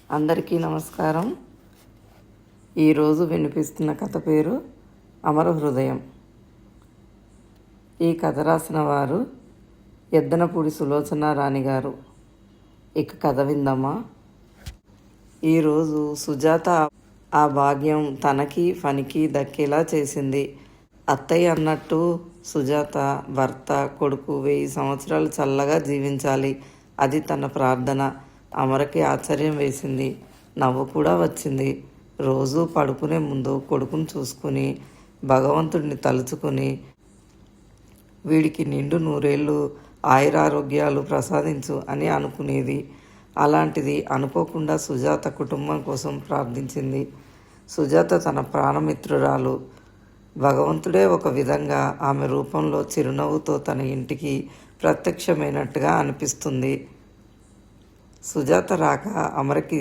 అందరికీ నమస్కారం. ఈరోజు వినిపిస్తున్న కథ పేరు అమర హృదయం. ఈ కథ రాసిన వారు ఎద్దనపూడి సులోచన రాణి గారు. ఇక కథ విందామా. ఈరోజు సుజాత ఆ భాగ్యం తనకి ఫణికి దక్కేలా చేసింది. అత్తయ్య అన్నట్టు సుజాత భర్త కొడుకు 1000 సంవత్సరాలు చల్లగా జీవించాలి, అది తన ప్రార్థన. అమరకి ఆశ్చర్యం వేసింది, నవ్వు కూడా వచ్చింది. రోజు పడుకునే ముందు కొడుకుని చూసుకుని భగవంతుడిని తలుచుకుని వీడికి నిండు 100 ఏళ్ళు ఆయురారోగ్యాలు ప్రసాదించు అని అనుకునేది. అలాంటిది అనుకోకుండా సుజాత కుటుంబం కోసం ప్రార్థించింది. సుజాత తన ప్రాణమిత్రురాలు. భగవంతుడే ఒక విధంగా ఆమె రూపంలో చిరునవ్వుతో తన ఇంటికి ప్రత్యక్షమైనట్టుగా అనిపిస్తుంది. సుజాత రాక అమరకి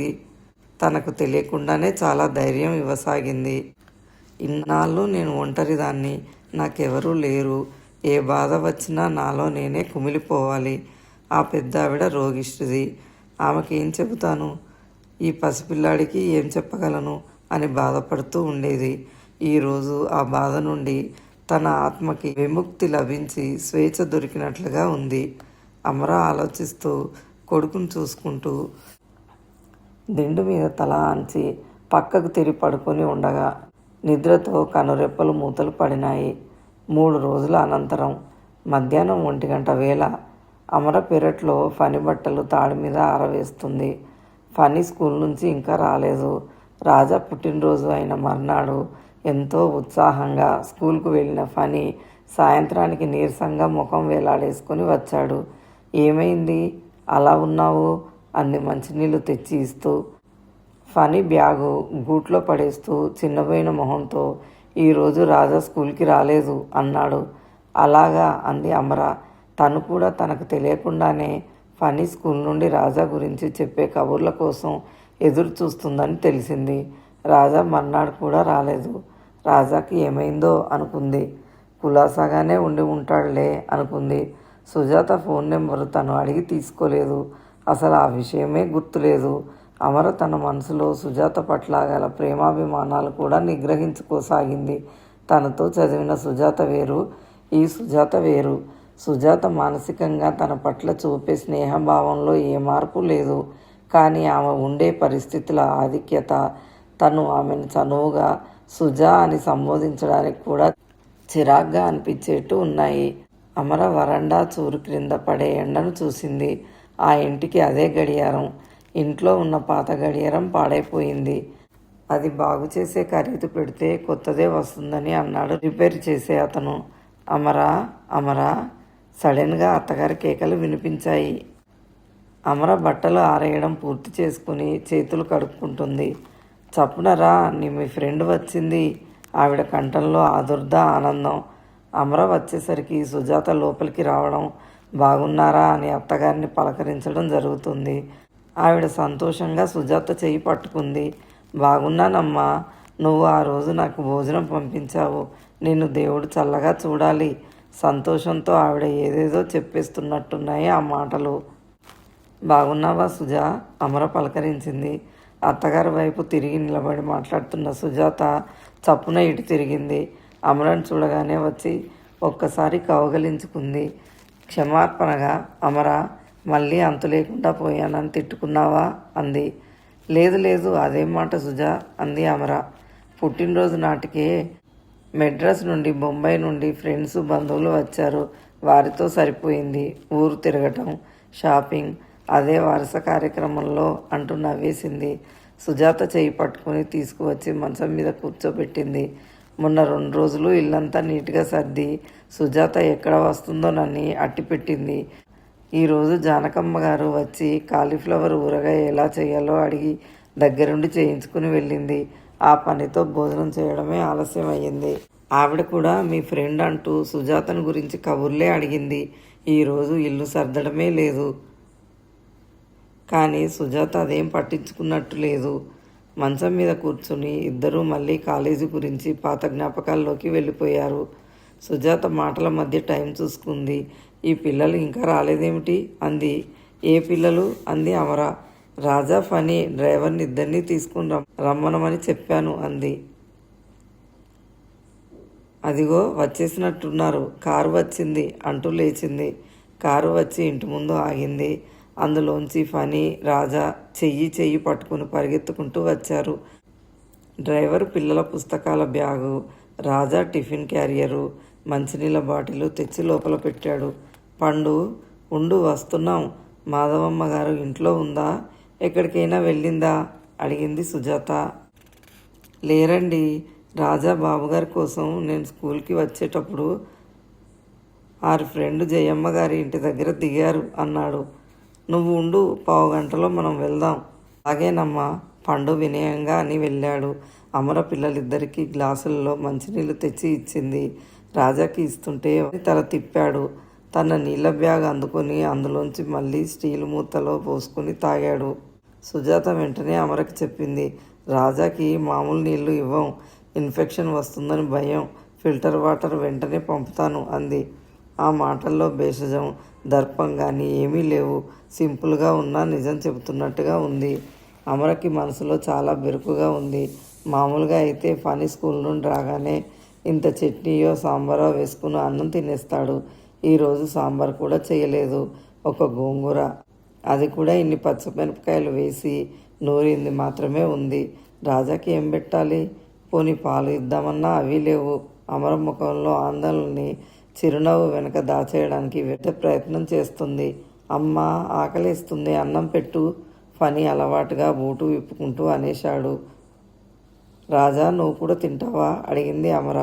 తనకు తెలియకుండానే చాలా ధైర్యం ఇవ్వసాగింది. ఇన్నాళ్ళు నేను ఒంటరిదాన్ని, నాకెవరూ లేరు, ఏ బాధ వచ్చినా నాలో నేనే కుమిలిపోవాలి. ఆ పెద్ద ఆవిడ రోగిష్టిది, ఆమెకి ఏం చెబుతాను, ఈ పసిపిల్లాడికి ఏం చెప్పగలను అని బాధపడుతూ ఉండేది. ఈరోజు ఆ బాధ నుండి తన ఆత్మకి విముక్తి లభించి స్వేచ్ఛ దొరికినట్లుగా ఉంది. అమర ఆలోచిస్తూ కొడుకును చూసుకుంటూ దిండు మీద తల ఆంచి పక్కకు తిరిగి పడుకొని ఉండగా నిద్రతో కనురెప్పలు మూతలు పడినాయి. 3 రోజుల అనంతరం మధ్యాహ్నం 1 గంట వేళ అమర పెరట్లో ఫణి బట్టలు తాడి మీద ఆరవేస్తుంది. ఫణి స్కూల్ నుంచి ఇంకా రాలేదు. రాజా పుట్టినరోజు అయిన మర్నాడు ఎంతో ఉత్సాహంగా స్కూల్కు వెళ్ళిన ఫణి సాయంత్రానికి నీరసంగా ముఖం వేలాడేసుకొని వచ్చాడు. ఏమైంది, అలా ఉన్నావు అంది మంచినీళ్ళు తెచ్చి ఇస్తూ. ఫణి బ్యాగు గూట్లో పడేస్తూ చిన్నపోయిన మొహంతో, ఈరోజు రాజా స్కూల్కి రాలేదు అన్నాడు. అలాగా అంది అమర. తను కూడా తనకు తెలియకుండానే ఫణి స్కూల్ నుండి రాజా గురించి చెప్పే కబుర్ల కోసం ఎదురు చూస్తుందని తెలిసింది. రాజా మర్నాడు కూడా రాలేదు. రాజాకి ఏమైందో అనుకుంది. కులాసాగానే ఉండి ఉంటాడులే అనుకుంది. సుజాత ఫోన్ నెంబరు తను అడిగి తీసుకోలేదు. అసలు ఆ విషయమే గుర్తులేదు. అమర తన మనసులో సుజాత పట్ల గల ప్రేమాభిమానాలు కూడా నిగ్రహించుకోసాగింది. తనతో చదివిన సుజాత వేరు, ఈ సుజాత వేరు. సుజాత మానసికంగా తన పట్ల చూపే స్నేహభావంలో ఏ మార్పు లేదు. కానీ ఆమె ఉండే పరిస్థితుల ఆధిక్యత, తను ఆమెను చనువుగా సుజా అని సంబోధించడానికి కూడా చిరాగ్గా అనిపించేట్టు ఉన్నాయి. అమర వరండా చూరు క్రింద పడే ఎండను చూసింది. ఆ ఇంటికి అదే గడియారం. ఇంట్లో ఉన్న పాత గడియారం పాడైపోయింది. అది బాగు చేసే ఖరీదు పెడితే కొత్తదే వస్తుందని అన్నాడు రిపేర్ చేసే అతను. అమరా అమరా సడన్గా అత్తగారి కేకలు వినిపించాయి. అమర బట్టలు ఆరేయడం పూర్తి చేసుకుని చేతులు కడుక్కుంటుంది. చప్పున రా, మీ ఫ్రెండ్ వచ్చింది. ఆవిడ కంఠంలో ఆదుర్ద ఆనందం. అమర వచ్చేసరికి సుజాత లోపలికి రావడం, బాగున్నారా అని అత్తగారిని పలకరించడం జరుగుతుంది. ఆవిడ సంతోషంగా సుజాత చెయ్యి పట్టుకుంది. బాగున్నానమ్మా, నువ్వు ఆ రోజు నాకు భోజనం పంపించావు, నిన్ను దేవుడు చల్లగా చూడాలి. సంతోషంతో ఆవిడ ఏదేదో చెప్పేస్తున్నట్టున్నాయి ఆ మాటలు. బాగున్నావా సుజా, అమర పలకరించింది. అత్తగారి వైపు తిరిగి నిలబడి మాట్లాడుతున్న సుజాత చప్పున ఇటు తిరిగింది. అమరను చూడగానే వచ్చి ఒక్కసారి కౌగలించుకుంది. క్షమార్పణగా, అమర, మళ్ళీ అంతు లేకుండా పోయానని తిట్టుకున్నావా అంది. లేదు లేదు, అదేం మాట సుజా అంది అమర. పుట్టినరోజు నాటికే మెడ్రాస్ నుండి బొంబాయి నుండి ఫ్రెండ్స్ బంధువులు వచ్చారు. వారితో సరిపోయింది. ఊరు తిరగటం, షాపింగ్, అదే వరుస కార్యక్రమంలో అంటూ నవ్వేసింది. సుజాత చేయి పట్టుకుని తీసుకువచ్చి మంచం మీద కూర్చోబెట్టింది. మొన్న 2 రోజులు ఇల్లంతా నీట్గా సర్ది సుజాత ఎక్కడ వస్తుందోనని అట్టిపెట్టింది. ఈరోజు జానకమ్మ గారు వచ్చి కాలీఫ్లవర్ ఊరగాయ ఎలా చేయాలో అడిగి దగ్గరుండి చేయించుకుని వెళ్ళింది. ఆ పనితో భోజనం చేయడమే ఆలస్యం అయ్యింది. ఆవిడ కూడా మీ ఫ్రెండ్ అంటూ సుజాతను గురించి కబుర్లే అడిగింది. ఈరోజు ఇల్లు సర్దడమే లేదు. కానీ సుజాత అదేం పట్టించుకున్నట్టు లేదు. మంచం మీద కూర్చుని ఇద్దరూ మళ్ళీ కాలేజీ గురించి పాత జ్ఞాపకాల్లోకి వెళ్ళిపోయారు. సుజాత మాటల మధ్య టైం చూసుకుంది. ఈ పిల్లలు ఇంకా రాలేదేమిటి అంది. ఏ పిల్లలు అంది అమర. రాజా ఫనీ డ్రైవర్ని ఇద్దరినీ తీసుకుని రమ్మనమని చెప్పాను అంది. అదిగో వచ్చేసినట్టున్నారు, కారు వచ్చింది అంటూ లేచింది. కారు వచ్చి ఇంటి ముందు ఆగింది. అందులోంచి ఫనీ రాజా చెయ్యి పట్టుకుని పరిగెత్తుకుంటూ వచ్చారు. డ్రైవర్ పిల్లల పుస్తకాల బ్యాగు, రాజా టిఫిన్ క్యారియరు, మంచినీళ్ళ బాటిలు తెచ్చి లోపల పెట్టాడు. పండు, ఉండు వస్తున్నాం. మాధవమ్మ గారు ఇంట్లో ఉందా, ఎక్కడికైనా వెళ్ళిందా అడిగింది సుజాత. లేరండి, రాజా బాబుగారి కోసం నేను స్కూల్కి వచ్చేటప్పుడు ఆరి ఫ్రెండ్ జయమ్మ గారి ఇంటి దగ్గర దిగారు అన్నాడు. నువ్వు ఉండు, 15 గంటలో మనం వెళ్దాం. అలాగేనమ్మా, పండు వినయంగా అని వెళ్ళాడు. అమర పిల్లలిద్దరికీ గ్లాసుల్లో మంచినీళ్ళు తెచ్చి ఇచ్చింది. రాజాకి ఇస్తుంటే తల తిప్పాడు. తన నీళ్ళ బ్యాగ్ అందుకొని అందులోంచి మళ్ళీ స్టీల్ మూతలో పోసుకొని తాగాడు. సుజాత వెంటనే అమరకి చెప్పింది, రాజాకి మామూలు నీళ్లు ఇవ్వం, ఇన్ఫెక్షన్ వస్తుందని భయం, ఫిల్టర్ వాటర్ వెంటనే పంపుతాను అంది. ఆ మాటల్లో భేషజం, దర్పం కానీ ఏమీ లేవు. సింపుల్గా ఉన్నా నిజం చెబుతున్నట్టుగా ఉంది. అమరకి మనసులో చాలా బెరుకుగా ఉంది. మామూలుగా అయితే ఫనీ స్కూల్ నుండి రాగానే ఇంత చట్నీయో సాంబారో వేసుకుని అన్నం తినేస్తాడు. ఈరోజు సాంబార్ కూడా చేయలేదు, ఒక గోంగూర, అది కూడా ఇన్ని పచ్చిమిరపకాయలు వేసి నూరింది మాత్రమే ఉంది. రాజాకి ఏం పెట్టాలి? పోనీ పాలు ఇద్దామన్నా అవి లేవు. అమర ముఖంలో ఆందోళనని చిరునవ్వు వెనక దాచేయడానికి వెంట ప్రయత్నం చేస్తుంది. అమ్మ ఆకలిస్తుంది, అన్నం పెట్టు, ఫనీ అలవాటుగా బూటు విప్పుకుంటూ అనేశాడు. రాజా, నువ్వు కూడా తింటావా అడిగింది అమర,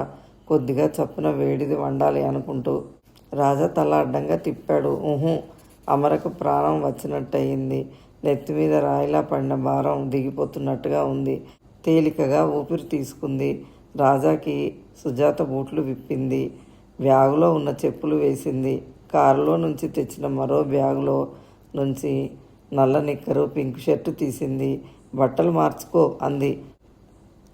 కొద్దిగా చప్పున వేడిది వండాలి అనుకుంటూ. రాజా తల అడ్డంగా తిప్పాడు. అమరకు ప్రాణం వచ్చినట్టయింది. నెత్తిమీద రాయిలా పడిన భారం దిగిపోతున్నట్టుగా ఉంది. తేలికగా ఊపిరి తీసుకుంది. రాజాకి సుజాత బూట్లు విప్పింది. బ్యాగులో ఉన్న చెప్పులు వేసింది. కారులో నుంచి తెచ్చిన మరో బ్యాగులో నుంచి నల్ల నిక్కరు, పింక్ షర్టు తీసింది. బట్టలు మార్చుకో అంది.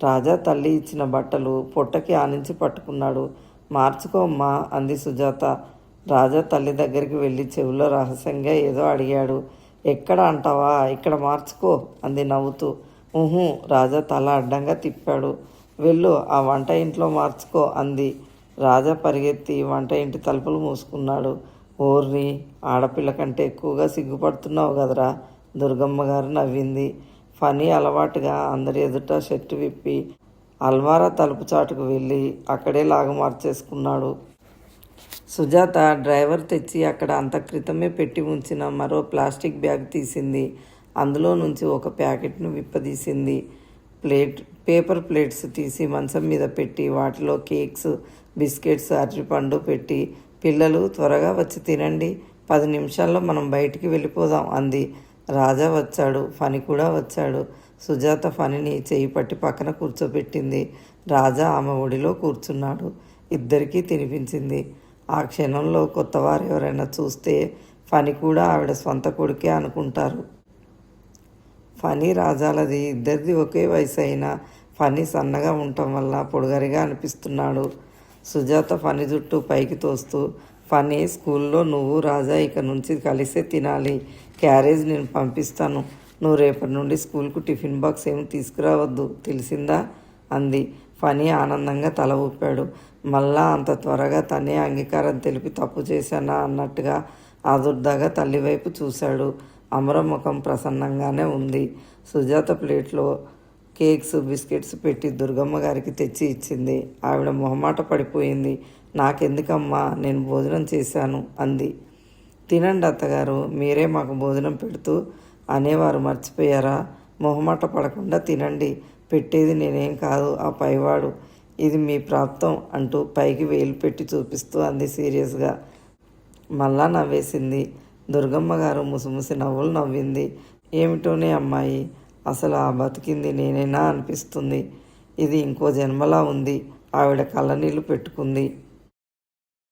రాజా తల్లి ఇచ్చిన బట్టలు పొట్టకి ఆనించి పట్టుకున్నాడు. మార్చుకోమ్మా అంది సుజాత. రాజా తల్లి దగ్గరికి వెళ్ళి చెవిలో రహస్యంగా ఏదో అడిగాడు. ఎక్కడ అంటావా, ఇక్కడ మార్చుకో అంది నవ్వుతూ. రాజా తల అడ్డంగా తిప్పాడు. వెళ్ళు, ఆ వంట ఇంట్లో మార్చుకో అంది. రాజా పరిగెత్తి వంట ఇంటి తలుపులు మూసుకున్నాడు. ఓర్ని, ఆడపిల్ల కంటే ఎక్కువగా సిగ్గుపడుతున్నావు కదరా, దుర్గమ్మ గారు నవ్వింది. ఫనీ అలవాటుగా అందరి ఎదుట షర్టు విప్పి అల్మారా తలుపు చాటుకు వెళ్ళి అక్కడే లాగు మార్చేసుకున్నాడు. సుజాత డ్రైవర్ తెచ్చి అక్కడ అంత క్రితమే పెట్టి ఉంచిన మరో ప్లాస్టిక్ బ్యాగ్ తీసింది. అందులో నుంచి ఒక ప్యాకెట్ను విప్పదీసింది. పేపర్ ప్లేట్స్ తీసి మంచం మీద పెట్టి వాటిలో కేక్స్, బిస్కెట్స్, అరటిపండు పెట్టి, పిల్లలు త్వరగా వచ్చి తినండి, 10 నిమిషాల్లో మనం బయటికి వెళ్ళిపోదాం అంది. రాజా వచ్చాడు, ఫనీ కూడా వచ్చాడు. సుజాత ఫనీని చేయి పట్టి పక్కన కూర్చోబెట్టింది. రాజా ఆమె ఒడిలో కూర్చున్నాడు. ఇద్దరికీ తినిపించింది. ఆ క్షణంలో కొత్తవారు ఎవరైనా చూస్తే ఫనీ కూడా ఆవిడ స్వంత కొడుకే అనుకుంటారు. ఫనీ రాజాలది ఇద్దరిది ఒకే వయసు అయినా ఫనీ సన్నగా ఉండటం వల్ల పొడుగరిగా అనిపిస్తున్నాడు. సుజాత ఫనీ జుట్టు పైకి తోస్తూ, ఫనీ, స్కూల్లో నువ్వు రాజా ఇక నుంచి కలిసే తినాలి. క్యారేజ్ నేను పంపిస్తాను. నువ్వు రేపటి నుండి స్కూల్కు టిఫిన్ బాక్స్ ఏమి తీసుకురావద్దు, తెలిసిందా అంది. ఫనీ ఆనందంగా తల ఊపాడు. మళ్ళా అంత త్వరగా తనే అంగీకారం తెలిపి తప్పు చేశానా అన్నట్టుగా ఆదుర్దాగా తల్లివైపు చూశాడు. అమర ముఖం ప్రసన్నంగానే ఉంది. సుజాత ప్లేట్లో కేక్స్, బిస్కెట్స్ పెట్టి దుర్గమ్మ గారికి తెచ్చి ఇచ్చింది. ఆవిడ మొహమాట పడిపోయింది. నాకెందుకమ్మా, నేను భోజనం చేశాను అంది. తినండి అత్తగారు, మీరే మాకు భోజనం పెడుతూ అనేవారు మర్చిపోయారా? మొహమాట పడకుండా తినండి, పెట్టేది నేనేం కాదు, ఆ పైవాడు, ఇది మీ ప్రాప్తం అంటూ పైకి వేలు పెట్టి చూపిస్తూ అంది సీరియస్గా. మళ్ళా నవ్వేసింది. దుర్గమ్మ గారు ముసిముసి నవ్వులు నవ్వింది. ఏమిటోనే అమ్మాయి, అసలు ఆ బతికింది నేనేనా అనిపిస్తుంది. ఇది ఇంకో జన్మలా ఉంది. ఆవిడ కళ్ళనీళ్ళు పెట్టుకుంది.